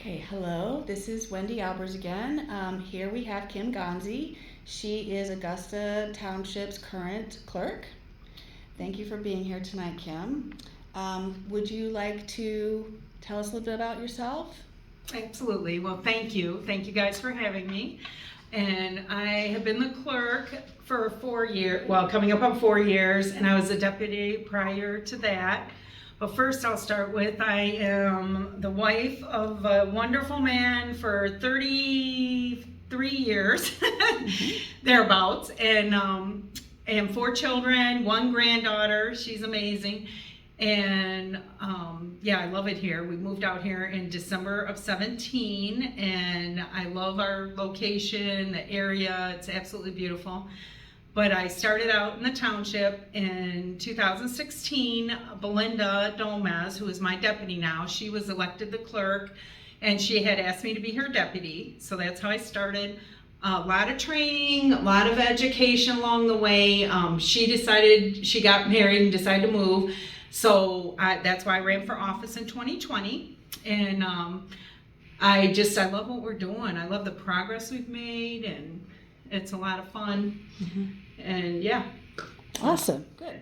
Okay, hello. This is Wendy Albers again. Here we have Kim Gonczy. She is Augusta Township's current clerk. Thank you for being here tonight, Kim. Would you like to tell us a little bit about yourself? Absolutely. Well, thank you. Thank you guys for having me. And I have been the clerk for 4 years, well, coming up on 4 years, and I was a deputy prior to that. But first I'll start with I am the wife of a wonderful man for 33 years, thereabouts, and 4 children, 1 granddaughter. She's amazing. And yeah, I love it here. We moved out here in December of 17, and I love our location, the area. It's absolutely beautiful. But I started out in the township in 2016. Belinda Domez, who is my deputy now, she was elected the clerk, and she had asked me to be her deputy. So that's how I started. A lot of training, a lot of education along the way. She got married and decided to move. So that's why I ran for office in 2020. And I love what we're doing. I love the progress we've made, and it's a lot of fun. And yeah. Awesome. Good.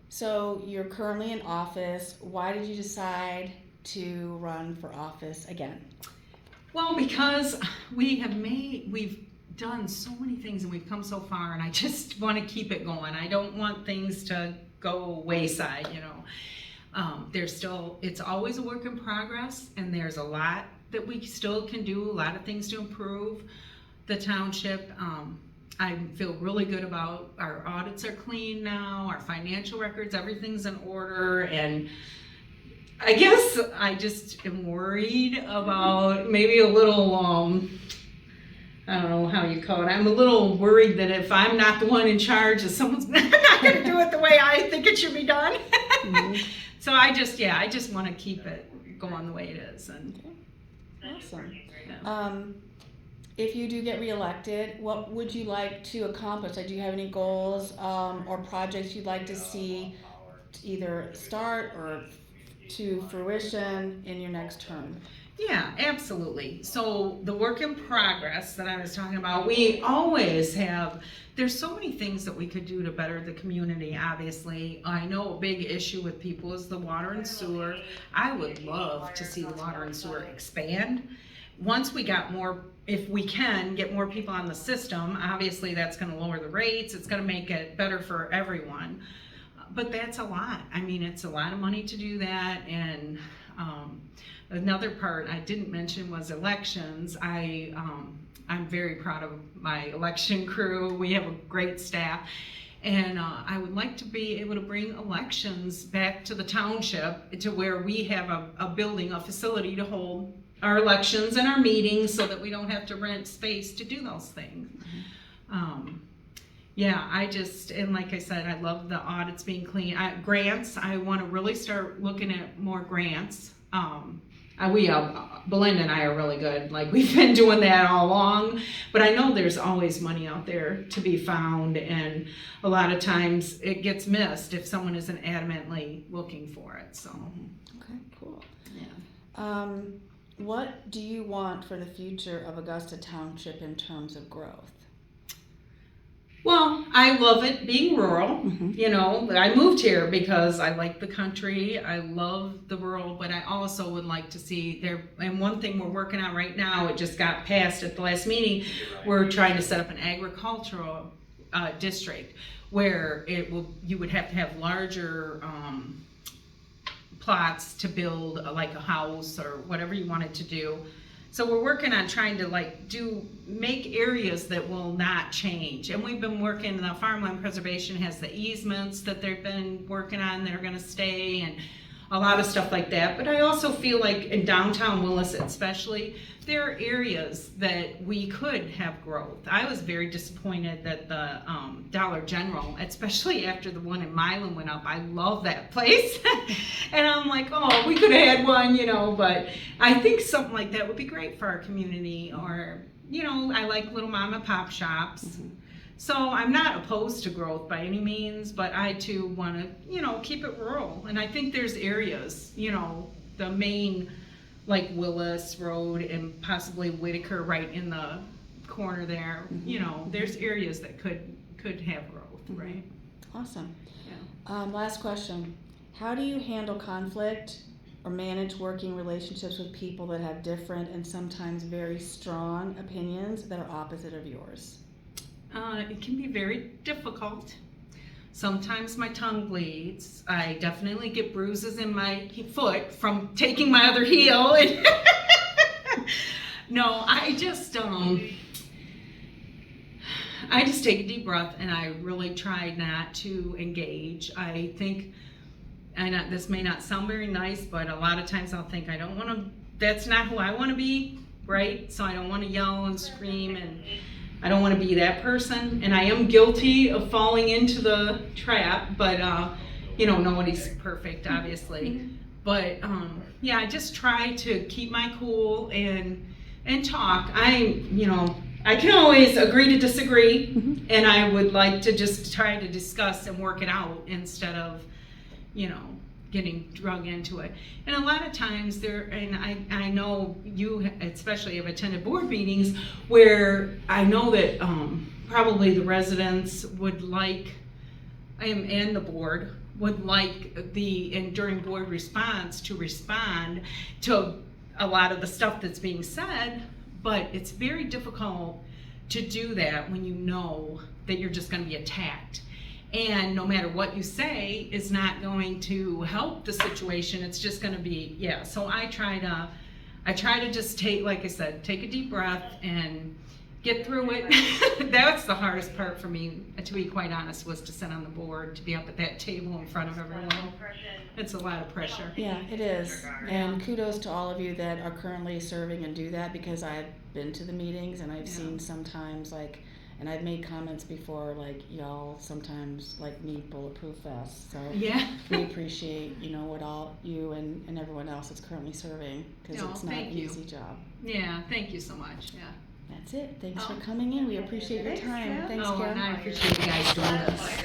So you're currently in office. Why did you decide to run for office again? Well, because we've done so many things and we've come so far, and I just want to keep it going. I don't want things to go wayside, it's always a work in progress, and there's a lot that we still can do, a lot of things to improve the township. I feel really good about our audits are clean now, our financial records, everything's in order, and I guess I just am worried about maybe a little, I don't know how you call it. I'm a little worried that if I'm not the one in charge, that someone's not going to do it the way I think it should be done. So I just want to keep it going the way it is. And awesome. Yeah. If you do get reelected, what would you like to accomplish? Do you have any goals or projects you'd like to see either start or to fruition in your next term? Yeah, absolutely. So the work in progress that I was talking about, we always have, there's so many things that we could do to better the community, obviously. I know a big issue with people is the water and sewer. I would love to see the water and sewer expand. Once we got more, if we can get more people on the system, obviously that's going to lower the rates. It's going to make it better for everyone. But that's a lot. I mean, it's a lot of money to do that. And another part I didn't mention was elections. I'm very proud of my election crew. We have a great staff. And I would like to be able to bring elections back to the township to where we have a building, a facility to hold our elections and our meetings so that we don't have to rent space to do those things. And like I said, I love the audits being clean. Grants, I want to really start looking at more grants. Belinda and I are really good. Like, we've been doing that all along, but I know there's always money out there to be found, and a lot of times it gets missed if someone isn't adamantly looking for it. So. Okay, cool. Yeah. What do you want for the future of Augusta Township in terms of growth? Well, I love it being rural. I moved here because I like the country. I love the rural, but I also would like to see there. And one thing we're working on right now, it just got passed at the last meeting. We're trying to set up an agricultural district where you would have to have larger plots to build like a house or whatever you wanted to do. So we're working on trying to make areas that will not change. And we've been working, the Farmland Preservation has the easements that they've been working on that are going to stay, and a lot of stuff like that. But I also feel like in downtown Williston especially, there are areas that we could have growth. I was very disappointed that the Dollar General, especially after the one in Milan went up, I love that place. And I'm like, oh, we could have had one, but I think something like that would be great for our community. Or, I like little mom and pop shops. So I'm not opposed to growth by any means, but I too want to, keep it rural. And I think there's areas, the main like Willis Road and possibly Whitaker right in the corner there. You know, there's areas that could have growth, right? Awesome. Yeah. Last question. How do you handle conflict or manage working relationships with people that have different and sometimes very strong opinions that are opposite of yours? It can be very difficult. Sometimes my tongue bleeds. I definitely get bruises in my foot from taking my other heel. No, I just take a deep breath and I really try not to engage. I think, this may not sound very nice, but a lot of times I'll think that's not who I want to be, right? So I don't want to yell and scream, and I don't want to be that person. And I am guilty of falling into the trap, but nobody's perfect, obviously. But yeah, I just try to keep my cool and talk. I can always agree to disagree, and I would like to just try to discuss and work it out instead of, getting drug into it. And a lot of times I know you especially have attended board meetings where I know that probably the residents would like, and the board would like during board response to respond to a lot of the stuff that's being said, but it's very difficult to do that when you know that you're just going to be attacked. And no matter what you say is not going to help the situation. It's just going to be, so I try to just take a deep breath and get through it. That's the hardest part for me, to be quite honest, was to sit on the board, to be up at that table in front of everyone. It's a lot of pressure. Yeah, it is. And kudos to all of you that are currently serving and do that, because I've been to the meetings and I've seen sometimes and I've made comments before, y'all sometimes need bulletproof vests. So we appreciate, what all you and everyone else that's currently serving, because it's not an easy job. Yeah, thank you so much. Yeah. That's it. Thanks for coming in. We appreciate your time. Thanks, Karen. And I appreciate you guys doing this.